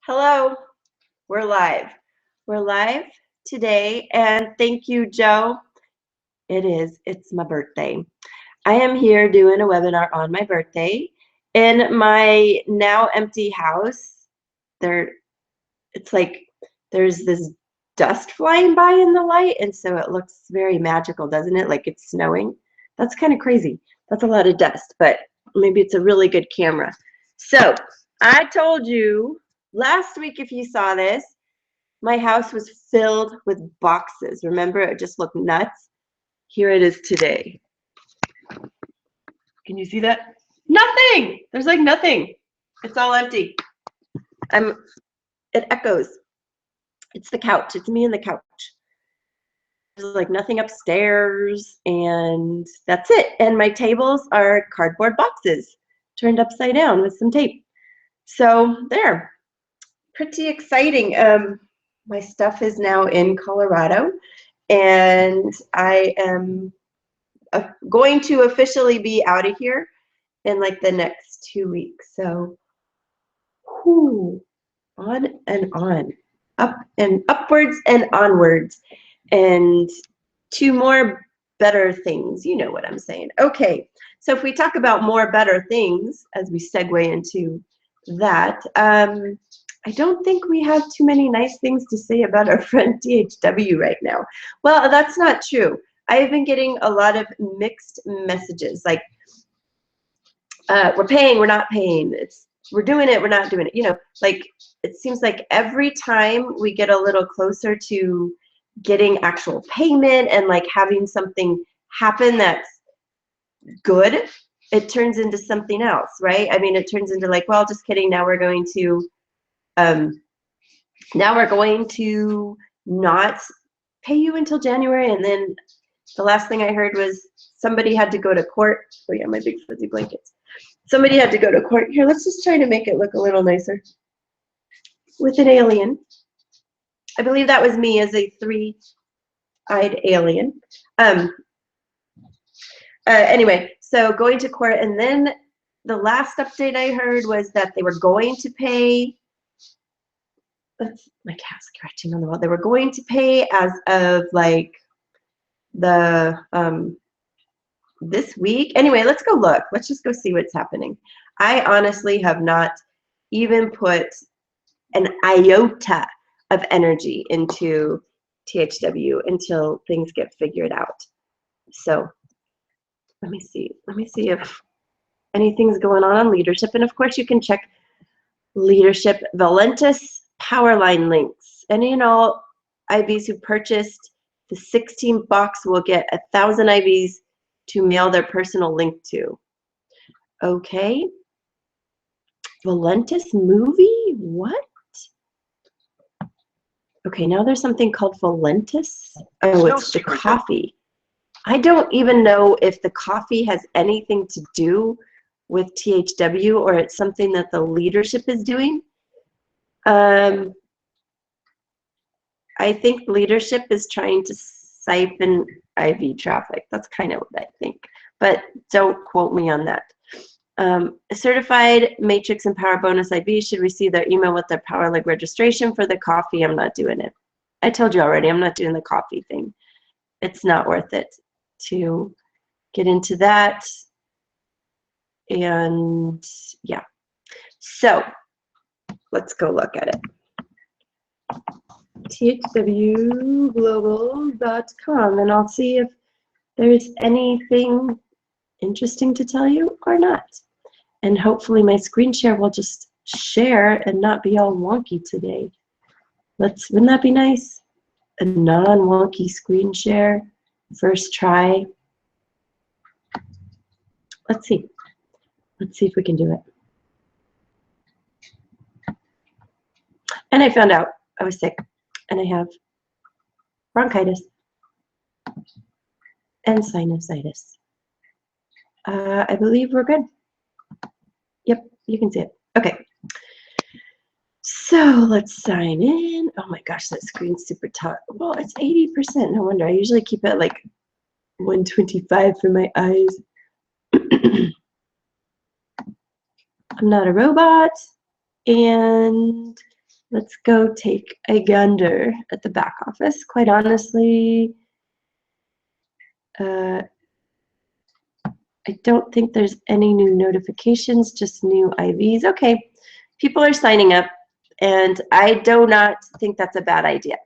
Hello, we're live. We're live today, and thank you, Joe. It's my birthday. I am here doing a webinar on my birthday in my now empty house. It's like there's this dust flying by in the light, and so it looks very magical, doesn't it? Like it's snowing. That's kind of crazy. That's a lot of dust, but maybe it's a really good camera. So I told you last week, if you saw this, my house was filled with boxes. Remember, it just looked nuts. Here it is today. Can you see that? Nothing. There's like nothing. It's all empty. It echoes. It's the couch. It's me and the couch. There's like nothing upstairs, and that's it. And my tables are cardboard boxes turned upside down with some tape. So there. Pretty exciting. My stuff is now in Colorado, and I am going to officially be out of here in like the next 2 weeks. So, on and on, up and upwards and onwards, and to more better things. You know what I'm saying. Okay, so if we talk about more better things as we segue into that, I don't think we have too many nice things to say about our friend THW right now. Well, that's not true. I've been getting a lot of mixed messages, like we're paying, we're not paying. We're doing it, we're not doing it. You know, like it seems like every time we get a little closer to getting actual payment and like having something happen that's good, it turns into something else, right? I mean, it turns into like, well, just kidding. Now we're going to not pay you until January. And then the last thing I heard was somebody had to go to court. Oh yeah, my big fuzzy blankets. Somebody had to go to court. Here, let's just try to make it look a little nicer. With an alien. I believe that was me as a three-eyed alien. Anyway, so going to court, and then the last update I heard was that they were going to pay. That's my cat scratching on the wall. They were going to pay as of like the this week. Anyway, let's go look. Let's just go see what's happening. I honestly have not even put an iota of energy into THW until things get figured out. So let me see. Let me see if anything's going on leadership. And of course, you can check leadership Valentis Powerline links. Any and all IVs who purchased the 16 box will get 1,000 IVs to mail their personal link to. Okay. Valentis movie? What? Okay, now there's something called Valentis. Oh, it's the coffee. I don't even know if the coffee has anything to do with THW or it's something that the leadership is doing. I think leadership is trying to siphon IV traffic. That's kind of what I think, but don't quote me on that. A certified matrix and power bonus IV should receive their email with their power leg registration. For the coffee, I'm not doing it. I told you already, I'm not doing the coffee thing. It's not worth it to get into that. And yeah, so let's go look at it. THWglobal.com, and I'll see if there's anything interesting to tell you or not. And hopefully my screen share will just share and not be all wonky today. Wouldn't that be nice? A non-wonky screen share, first try. Let's see. Let's see if we can do it. And I found out I was sick, and I have bronchitis and sinusitis. I believe we're good. Yep, you can see it. Okay. So let's sign in. Oh my gosh, that screen's super tough. Well, it's 80%. No wonder. I usually keep it like 125 for my eyes. I'm not a robot, and Let's go take a gander at the back office. Quite honestly, I don't think there's any new notifications, just new IVs. Okay, people are signing up, and I do not think that's a bad idea.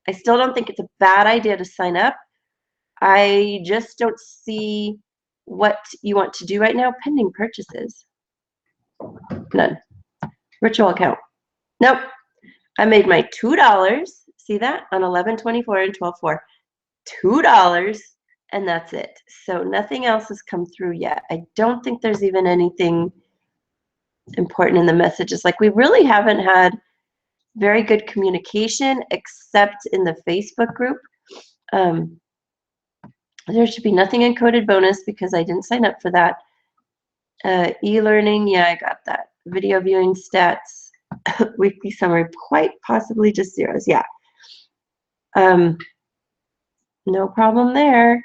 I still don't think it's a bad idea to sign up. I just don't see what you want to do right now. Pending purchases. None. Virtual account. Nope. I made my $2. See that? On 11/24 and 12/4. $2, and that's it. So nothing else has come through yet. I don't think there's even anything important in the messages. Like, we really haven't had very good communication except in the Facebook group. There should be nothing encoded bonus because I didn't sign up for that. E-learning, yeah, I got that. Video viewing stats, weekly summary, quite possibly just zeros, yeah. No problem there.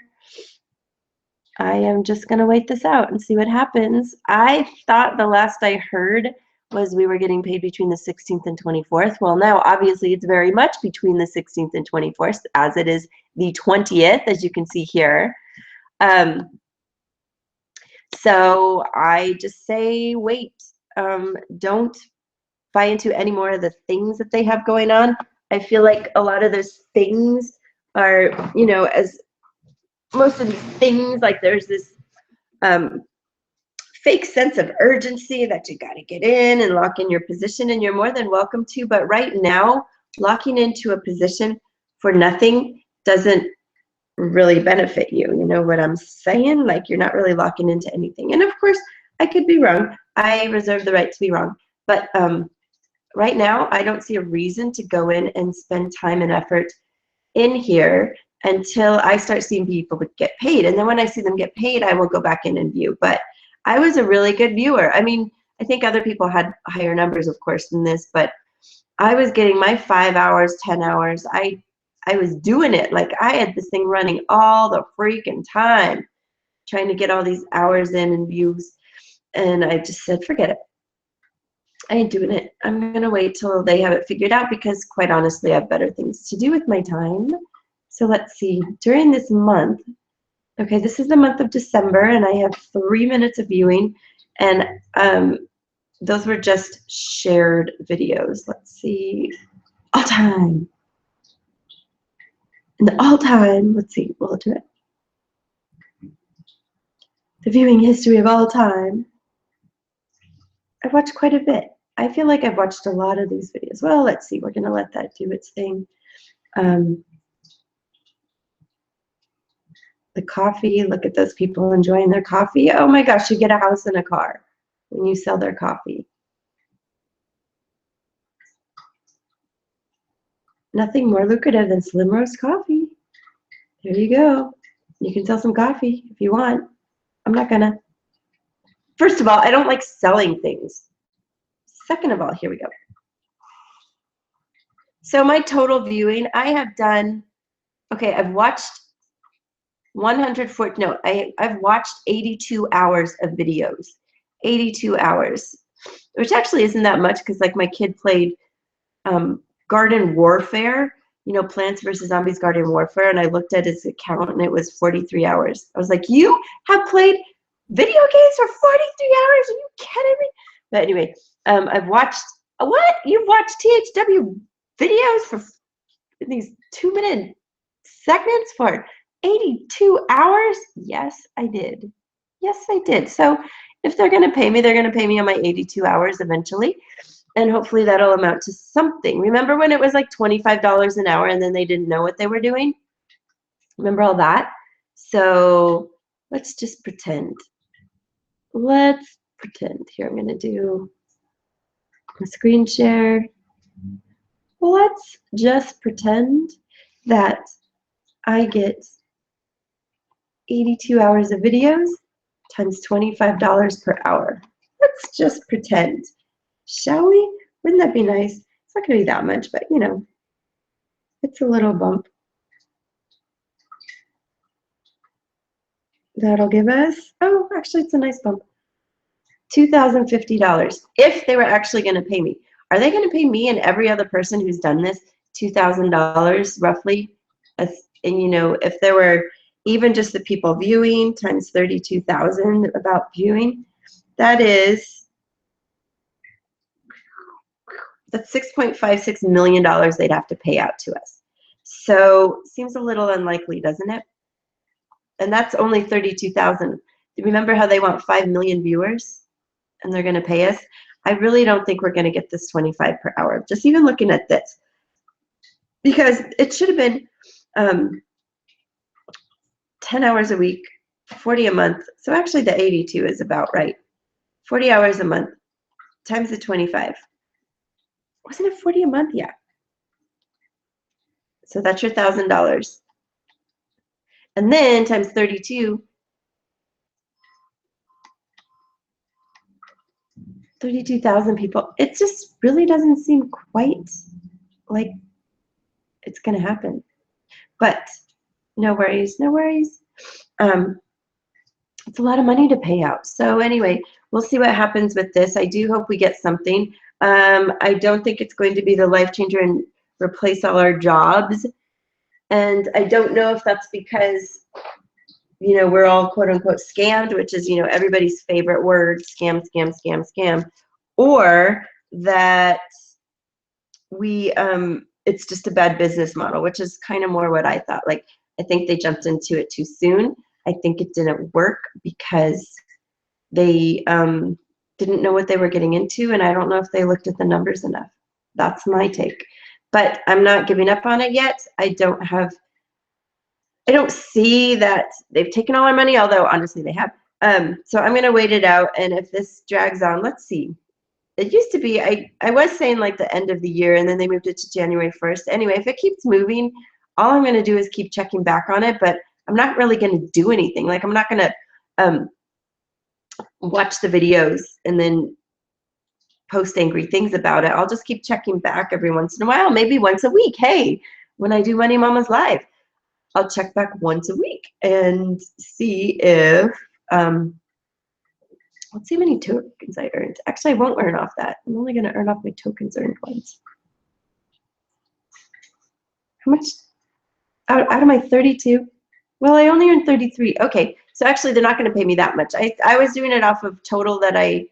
I am just going to wait this out and see what happens. I thought the last I heard was we were getting paid between the 16th and 24th. Well, now obviously it's very much between the 16th and 24th, as it is the 20th, as you can see here. So I just say wait. Don't buy into any more of the things that they have going on. I feel like a lot of those things are, you know, as most of these things, like there's this fake sense of urgency that you got to get in and lock in your position, and you're more than welcome to. But right now, locking into a position for nothing doesn't really benefit you. You know what I'm saying? Like, you're not really locking into anything. And of course, I could be wrong. I reserve the right to be wrong. But right now, I don't see a reason to go in and spend time and effort in here until I start seeing people get paid. And then when I see them get paid, I will go back in and view. But I was a really good viewer. I mean, I think other people had higher numbers, of course, than this, but I was getting my 5 hours, 10 hours. I was doing it. Like, I had this thing running all the freaking time, trying to get all these hours in and views. And I just said, forget it. I ain't doing it. I'm going to wait till they have it figured out because, quite honestly, I have better things to do with my time. So let's see. During this month, okay, this is the month of December, and I have 3 minutes of viewing, and those were just shared videos. Let's see. All time. And the all time, let's see, we'll do it. The viewing history of all time. I've watched quite a bit. I feel like I've watched a lot of these videos. Well, let's see. We're going to let that do its thing. The coffee, look at those people enjoying their coffee. Oh my gosh, you get a house and a car when you sell their coffee. Nothing more lucrative than Slim Roast coffee. There you go. You can sell some coffee if you want. I'm not gonna. First of all, I don't like selling things. Second of all, here we go. So my total viewing, I have done, okay, I've watched 140, no, I've watched 82 hours of videos. 82 hours, which actually isn't that much because, like, my kid played Garden Warfare, you know, Plants vs. Zombies Garden Warfare, and I looked at his account and it was 43 hours. I was like, you have played video games for 43 hours? Are you kidding me? But anyway, I've watched, what? You've watched THW videos for these 2-minute segments for 82 hours? Yes, I did. Yes, I did. So if they're going to pay me, they're going to pay me on my 82 hours eventually. And hopefully that'll amount to something. Remember when it was like $25 an hour and then they didn't know what they were doing? Remember all that? So let's just pretend. Let's pretend. Here, I'm going to do a screen share. Let's just pretend that I get 82 hours of videos times $25 per hour. Let's just pretend. Shall we? Wouldn't that be nice? It's not going to be that much, but, you know, it's a little bump. That'll give us, oh, actually, it's a nice bump. $2,050 if they were actually going to pay me. are they going to pay me and every other person who's done this $2,000 roughly? And you know, if there were even just the people viewing times 32,000 about viewing, that's $6.56 million they'd have to pay out to us. So seems a little unlikely, doesn't it? And that's only 32,000. Remember how they want 5 million viewers and they're going to pay us? I really don't think we're going to get this 25 per hour. Just even looking at this, because it should have been 10 hours a week, 40 a month. So actually the 82 is about right. 40 hours a month times the 25. Wasn't it 40 a month? Yeah. So that's your $1,000. And then times 32, 32,000 people. It just really doesn't seem quite like it's going to happen. But no worries, no worries. It's a lot of money to pay out. So anyway, we'll see what happens with this. I do hope we get something. I don't think it's going to be the life changer and replace all our jobs. And I don't know if that's because, you know, we're all quote unquote scammed, which is, you know, everybody's favorite word, scam, scam, scam, scam, or that we, it's just a bad business model, which is kind of more what I thought. Like, I think they jumped into it too soon. I think it didn't work because they didn't know what they were getting into, and I don't know if they looked at the numbers enough. That's my take. But I'm not giving up on it yet. I don't see that they've taken all our money, although honestly they have. So I'm going to wait it out, and if this drags on, let's see. It used to be, I was saying like the end of the year, and then they moved it to January 1st. Anyway, if it keeps moving, all I'm going to do is keep checking back on it, but I'm not really going to do anything. Like, I'm not going to watch the videos and then post angry things about it. I'll just keep checking back every once in a while, maybe once a week. Hey, when I do Money Mama's Live, I'll check back once a week and see if, let's see how many tokens I earned. Actually, I won't earn off that. I'm only going to earn off my tokens earned ones. How much out of my 32? Well, I only earned 33. Okay, so actually they're not going to pay me that much. I was doing it off of total that I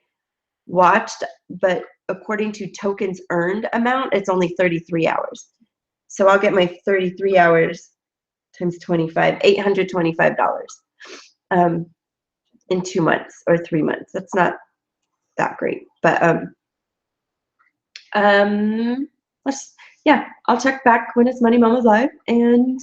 watched, but according to tokens earned amount, it's only 33 hours. So I'll get my 33 hours times 25, $825 in 2 months or 3 months. That's not that great, but yeah, I'll check back when it's Money Mama's Live, and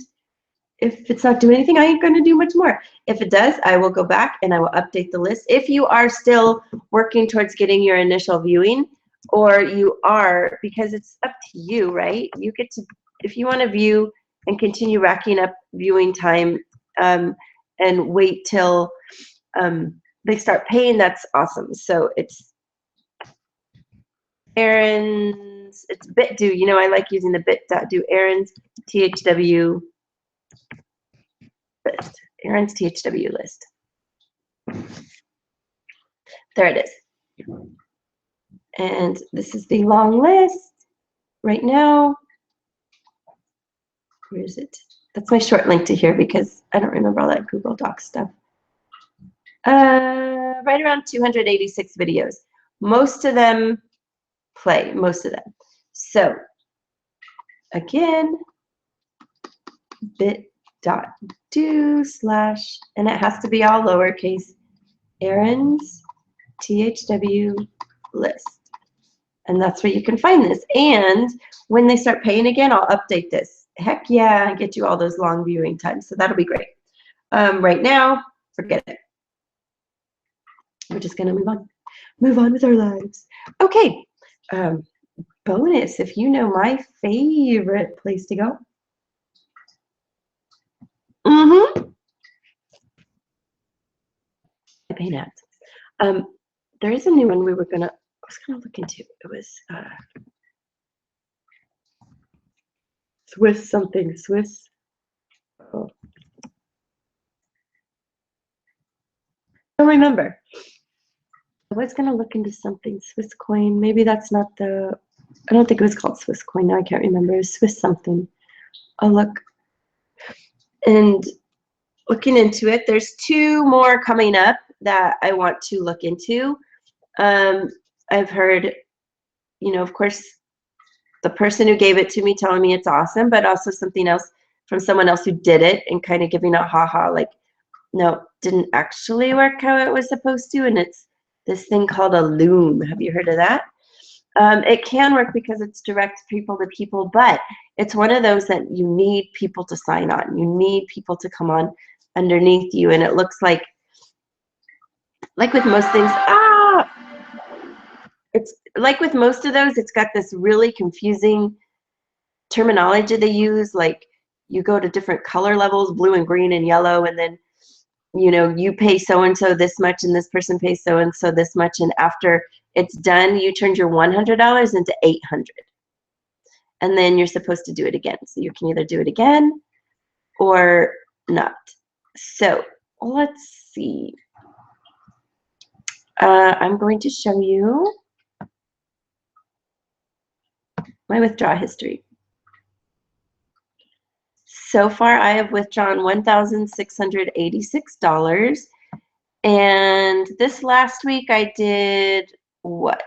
if it's not doing anything, I ain't going to do much more. If it does, I will go back and I will update the list. If you are still working towards getting your initial viewing, or you are, because it's up to you, right? You get to, if you want to view and continue racking up viewing time and wait till they start paying, that's awesome. So it's errands, it's BitDo. You know, I like using the bit.do errands, THW list, Aaron's THW list. There it is. And this is the long list right now. Where is it? That's my short link to here because I don't remember all that Google Docs stuff. Right around 286 videos. Most of them play, most of them. So again, bit.do slash, and it has to be all lowercase, Aaron's THW list. And that's where you can find this. And when they start paying again, I'll update this. Heck yeah, and get you all those long viewing times. So that'll be great. Right now, forget it. We're just going to move on. Move on with our lives. Okay. Bonus, if you know my favorite place to go. Pay ads. There is a new one I was gonna look into. It was Swiss something. Swiss. Oh. I don't remember. I was gonna look into something Swiss coin. Maybe that's not the I don't think it was called Swiss coin. Now I can't remember. It was Swiss something. I'll look. And looking into it, there's 2 more coming up that I want to look into. I've heard, you know, of course, the person who gave it to me telling me it's awesome, but also something else from someone else who did it and kind of giving a haha, like, no, didn't actually work how it was supposed to. And it's this thing called a loom. Have you heard of that? It can work because it's direct people to people, but it's one of those that you need people to sign on. You need people to come on underneath you. And it looks like with most things, it's like with most of those, it's got this really confusing terminology they use. Like you go to different color levels, blue and green and yellow, and then, you know, you pay so-and-so this much and this person pays so-and-so this much. And after it's done, you turned your $100 into $800. And then you're supposed to do it again. So you can either do it again or not. So let's see. I'm going to show you my withdrawal history. So far, I have withdrawn $1,686. And this last week, I did what?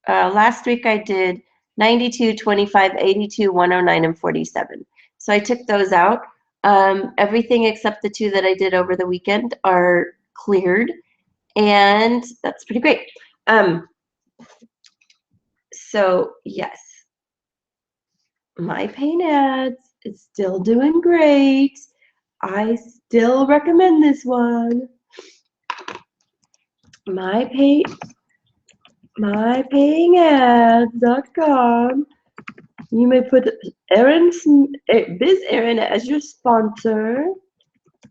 Last week, I did 92, 25, 82, 109, and 47. So I took those out. Everything except the 2 that I did over the weekend are cleared. And that's pretty great. So yes, my paint ads is still doing great. I still recommend this one. mypayingads.com. You may put Biz Erin as your sponsor,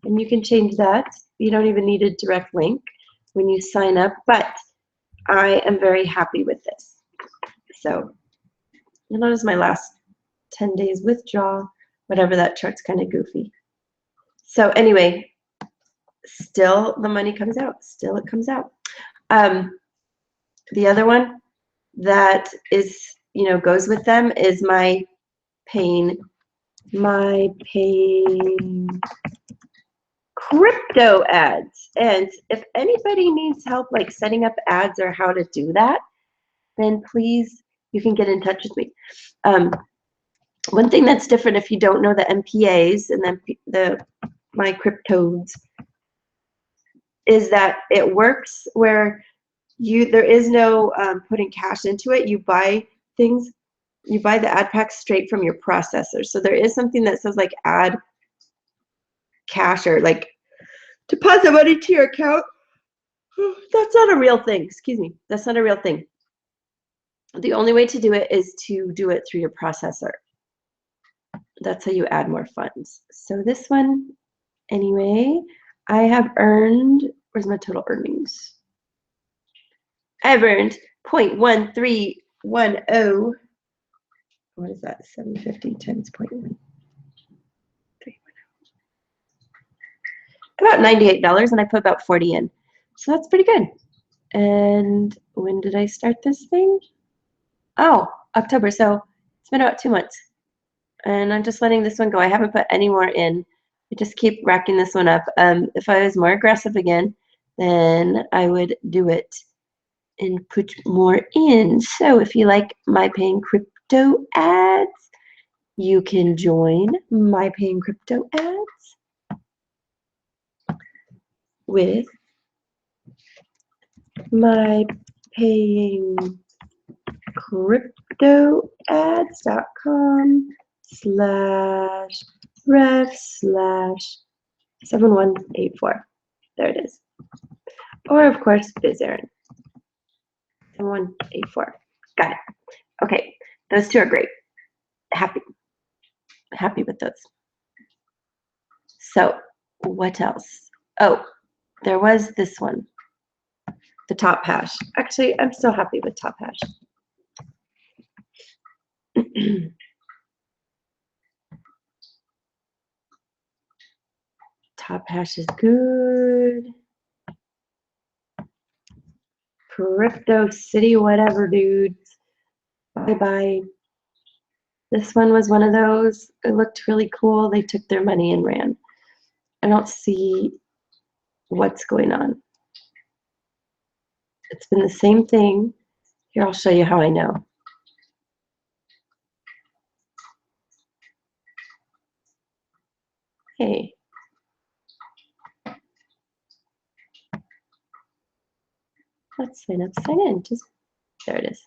and you can change that. You don't even need a direct link when you sign up, but I am very happy with this. So you'll notice my last 10 days withdraw, whatever, that chart's kind of goofy. So anyway, still the money comes out. Still it comes out. The other one that is, you know, goes with them is my paying crypto ads. And if anybody needs help like setting up ads or how to do that, then please, you can get in touch with me. One thing that's different, if you don't know the MPAs and then my cryptodes, is that it works where there is no putting cash into it. You buy things, you buy the ad packs straight from your processor. So there is something that says like add cash or like deposit money to your account. That's not a real thing. Excuse me. That's not a real thing. The only way to do it is to do it through your processor. That's how you add more funds. So this one, anyway, I have earned, where's my total earnings? I've earned 0.1310. What is that? 750 times 0.1310. About $98, and I put about 40 in. So that's pretty good. And when did I start this thing? Oh, October. So it's been about 2 months. And I'm just letting this one go. I haven't put any more in. I just keep racking this one up. If I was more aggressive again, then I would do it and put more in. So if you like my paying crypto ads, you can join my paying crypto ads with my paying crypto ads.com/ref/7184. There it is. Or of course, Biz Erin. 7184. Got it. Okay, those 2 are great. Happy with those. So what else? Oh, there was this one, the top hash. Actually, I'm still happy with top hash. Top hash is good. Crypto City, whatever, dudes. Bye-bye. This one was one of those. It looked really cool. They took their money and ran. I don't see what's going on. It's been the same thing. Here, I'll show you how I know. Hey. Let's sign in. Just there it is.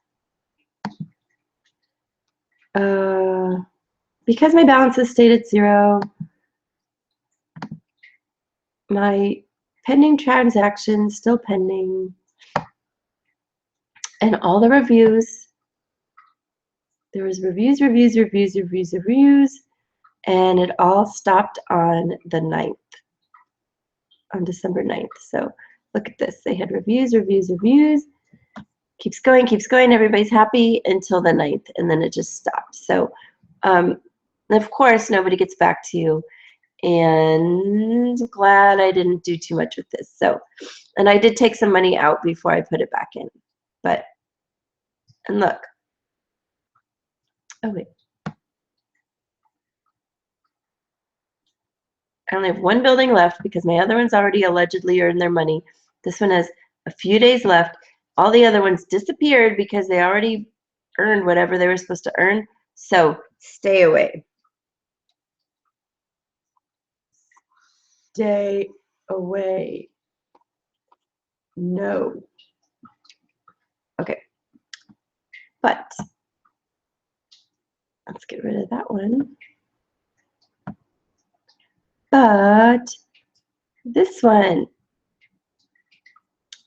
Because my balance is stayed at 0, my pending transactions still pending, and all the reviews. There was reviews, and it all stopped on the 9th, on December 9th. So look at this. They had reviews. Keeps going. Everybody's happy until the 9th, and then it just stopped. So, of course, nobody gets back to you. And glad I didn't do too much with this. So, and I did take some money out before I put it back in. But, and look. Oh, wait. I only have one building left because my other one's already allegedly earned their money. This one has a few days left. All the other ones disappeared because they already earned whatever they were supposed to earn. So stay away. Stay away. No. Okay. But let's get rid of that one. But this one,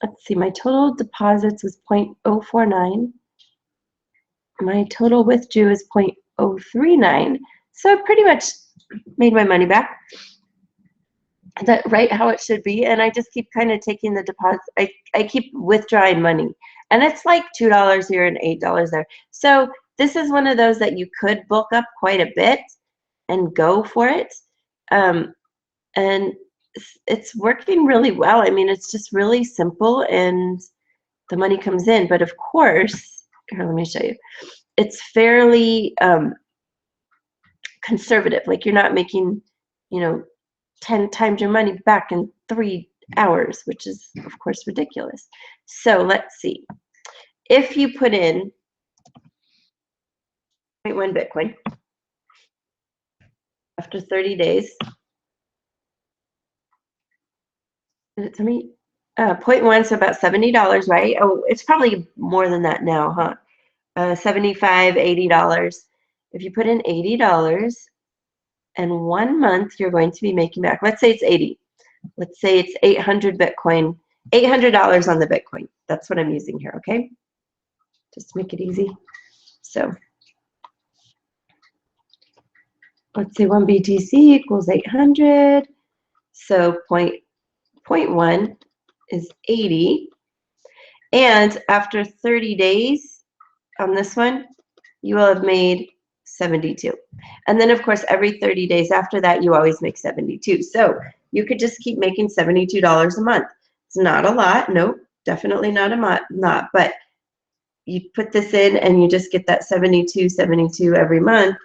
let's see, my total deposits was 0.049. My total withdrew is 0.039. So I pretty much made my money back. That right how it should be. And I just keep kind of taking the deposit. I keep withdrawing money. And it's like $2 here and $8 there. So this is one of those that you could bulk up quite a bit and go for it. And it's working really well. I mean, it's just really simple and the money comes in. But of course, here, let me show you. It's fairly conservative. Like you're not making, 10 times your money back in 3 hours, which is, of course, ridiculous. So let's see. If you put in 0.1 Bitcoin after 30 days, did it tell me? 0.1, so about $70, right? Oh, it's probably more than that now, huh? $75, $80. If you put in $80 and 1 month, you're going to be making back, let's say it's 80. Let's say it's 800 Bitcoin, $800 on the Bitcoin. That's what I'm using here, okay? Just to make it easy. So let's say 1 BTC equals 800. So 0.1 is 80. And after 30 days on this one, you will have made 72. And then, of course, every 30 days after that, you always make 72. So you could just keep making $72 a month. It's not a lot. Nope, definitely not but you put this in and you just get that 72 every month.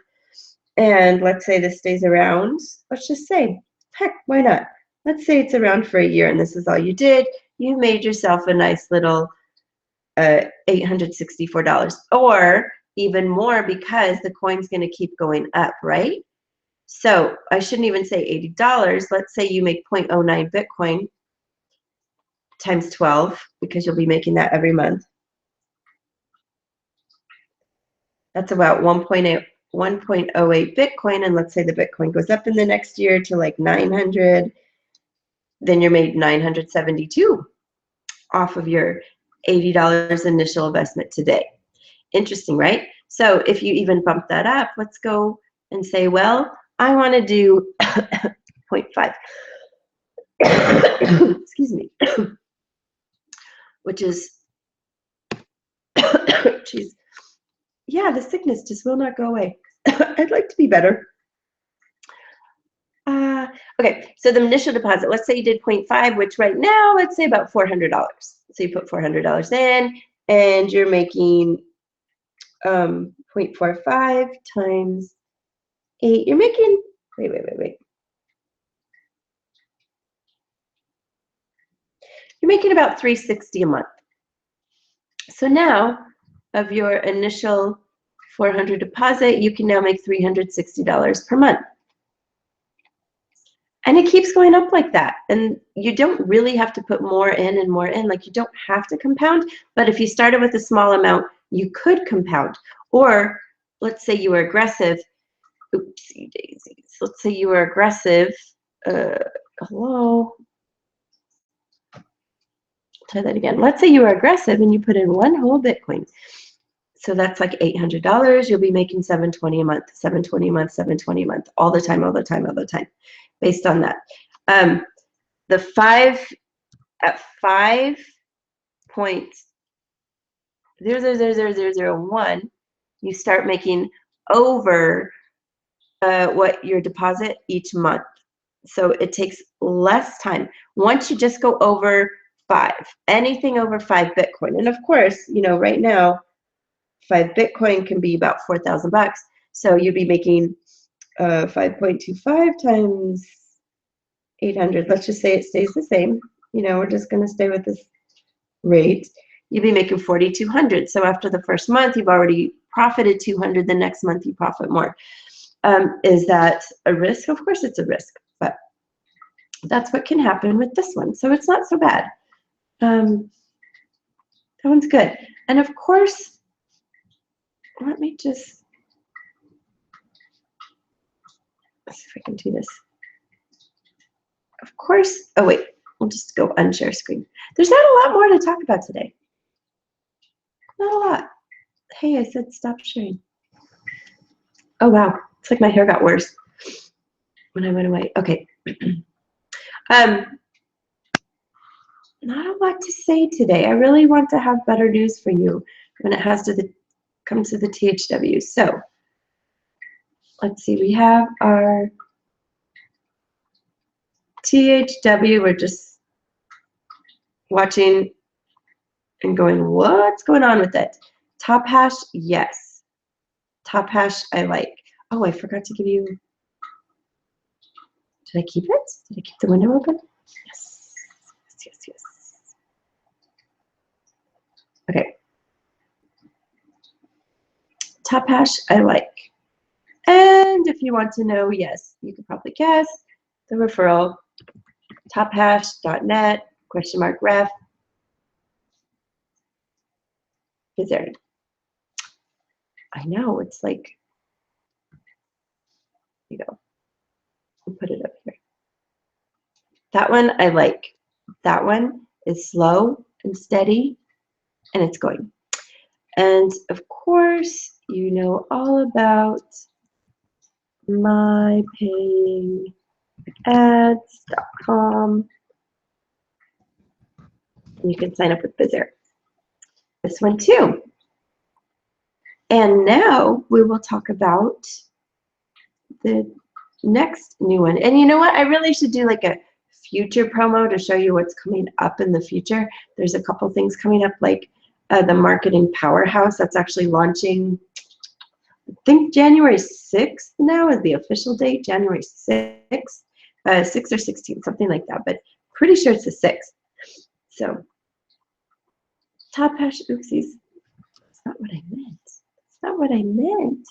And let's say this stays around. Let's just say, heck, why not? Let's say it's around for a year and this is all you did. You made yourself a nice little $864, or even more because the coin's going to keep going up, right? So I shouldn't even say $80. Let's say you make 0.09 Bitcoin times 12, because you'll be making that every month. That's about 1.08 Bitcoin, and let's say the Bitcoin goes up in the next year to like 900, then you're made 972 off of your $80 initial investment today. Interesting, right? So if you even bump that up, let's go and say, well, I want to do 0.5. Excuse me. Which is, geez, yeah, the sickness just will not go away. I'd like to be better. Okay, so the initial deposit, let's say you did 0.5, which right now, let's say about $400. So you put $400 in, and you're making 0.45 times 8. You're making, wait. You're making about $360 a month. So now, of your initial $400 deposit, you can now make $360 per month. And it keeps going up like that. And you don't really have to put more in and more in. Like, you don't have to compound. But if you started with a small amount, you could compound. Or let's say you were aggressive. Oopsie daisies. Let's say you were aggressive. Hello. Try that again. Let's say you were aggressive and you put in one whole Bitcoin. So that's like $800. You'll be making $720 a month, $720 a month, $720 a month, all the time, based on that. The 5.0000001, you start making over what your deposit each month. So it takes less time. Once you just go over 5, anything over 5 Bitcoin, and of course, you know, right now, 5 Bitcoin can be about $4,000. So you'd be making 5.25 times 800. Let's just say it stays the same. You know, we're just going to stay with this rate. You'd be making 4,200. So after the first month, you've already profited 200. The next month, you profit more. Is that a risk? Of course, it's a risk, but that's what can happen with this one. So it's not so bad. That one's good. And of course, let me just let's see if I can do this. Of course, oh wait, we'll just go unshare screen. There's not a lot more to talk about today. Not a lot. Hey, I said stop sharing. Oh wow, it's like my hair got worse when I went away. Okay. Not a lot to say today. I really want to have better news for you when it has to come to the THW. So let's see, we have our THW. We're just watching and going, what's going on with it? Top hash, yes. Top hash, I like. Oh, I forgot to give you, did I keep it? Did I keep the window open? Yes. Okay. Top hash, I like. And if you want to know, yes, you could probably guess the referral, tophash.net, !ref. Is there? I know, it's like, you know, we'll put it up here. That one I like. That one is slow and steady, and it's going. And of course, you know all about mypayingads.com. You can sign up with Bizzer. This one too. And now we will talk about the next new one. And you know what? I really should do like a future promo to show you what's coming up in the future. There's a couple things coming up, like the Marketing Powerhouse that's actually launching, I think January 6th now is the official date, January 6th, 6th or 16th, something like that, but pretty sure it's the 6th. So, top hash, oopsies. That's not what I meant. That's not what I meant.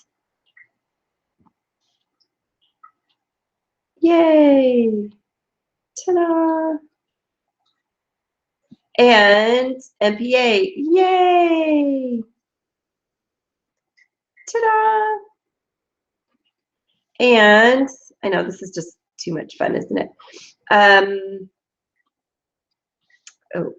Yay! Ta-da! And MPA, yay! Ta-da! And I know this is just too much fun, isn't it? Oh,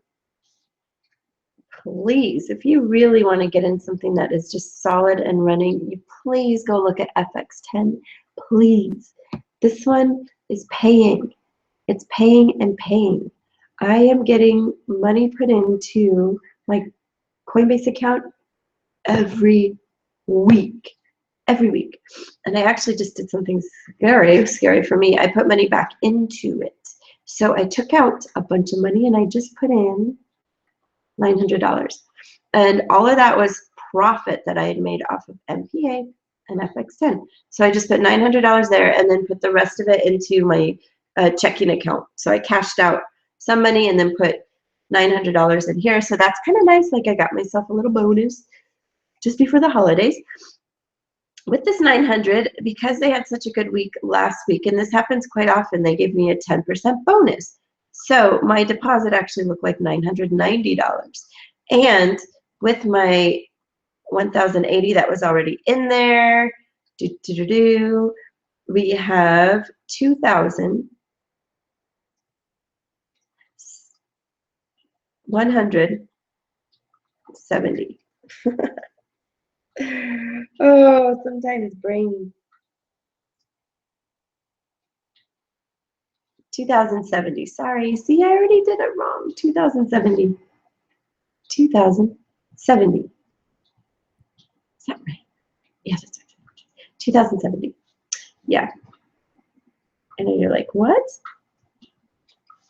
please, if you really want to get in something that is just solid and running, you please go look at FX10. Please. This one is paying. It's paying and paying. I am getting money put into my Coinbase account every week. Every week. And I actually just did something very scary for me. I put money back into it. So I took out a bunch of money and I just put in $900. And all of that was profit that I had made off of MPA and FX10. So I just put $900 there and then put the rest of it into my checking account. So I cashed out some money and then put $900 in here. So that's kind of nice. Like I got myself a little bonus just before the holidays. With this 900, because they had such a good week last week, and this happens quite often, they gave me a 10% bonus. So my deposit actually looked like $990. And with my 1,080 that was already in there, we have 2,170. Oh, sometimes brain. 2,070. Sorry. See, I already did it wrong. 2,070. 2,070. Is that right? Yes, that's right. 2,070. Yeah. And then you're like, what?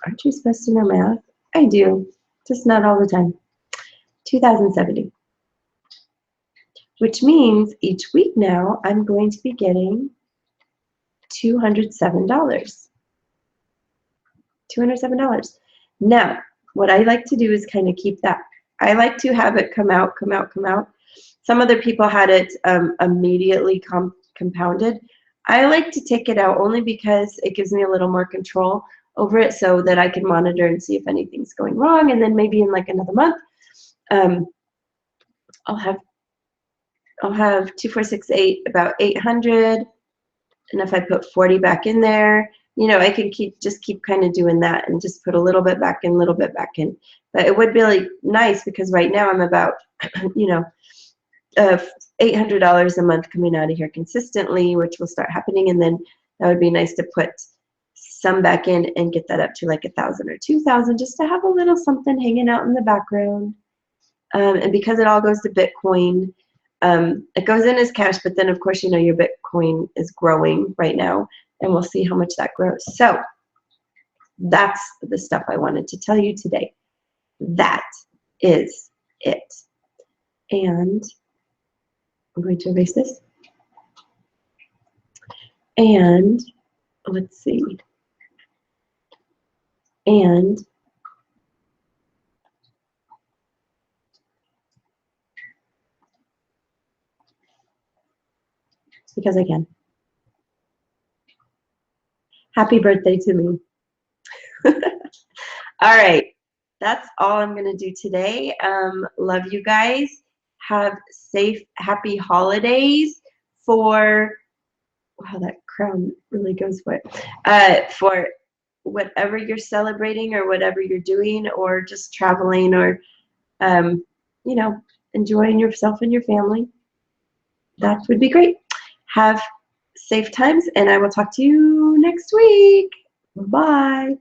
Aren't you supposed to know math? I do. Just not all the time. 2,070. Which means each week now I'm going to be getting $207. $207. Now, what I like to do is kind of keep that. I like to have it come out, come out, come out. Some other people had it immediately compounded. I like to take it out only because it gives me a little more control over it so that I can monitor and see if anything's going wrong. And then maybe in like another month, I'll have 2,468, about 800. And if I put 40 back in there, you know, I can keep kind of doing that and just put a little bit back in, a little bit back in. But it would be like nice because right now I'm about, you know, $800 a month coming out of here consistently, which will start happening. And then that would be nice to put some back in and get that up to like 1,000 or 2,000 just to have a little something hanging out in the background. And because it all goes to Bitcoin, it goes in as cash, but then of course, you know, your Bitcoin is growing right now and we'll see how much that grows. So that's the stuff I wanted to tell you today. That is it. And I'm going to erase this. And let's see. And because I can. Happy birthday to me. All right. That's all I'm going to do today. Love you guys. Have safe, happy holidays for, wow, that crown really goes for it. For whatever you're celebrating or whatever you're doing or just traveling or, you know, enjoying yourself and your family. That would be great. Have safe times, and I will talk to you next week. Bye.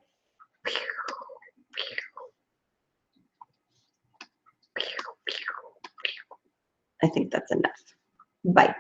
I think that's enough. Bye.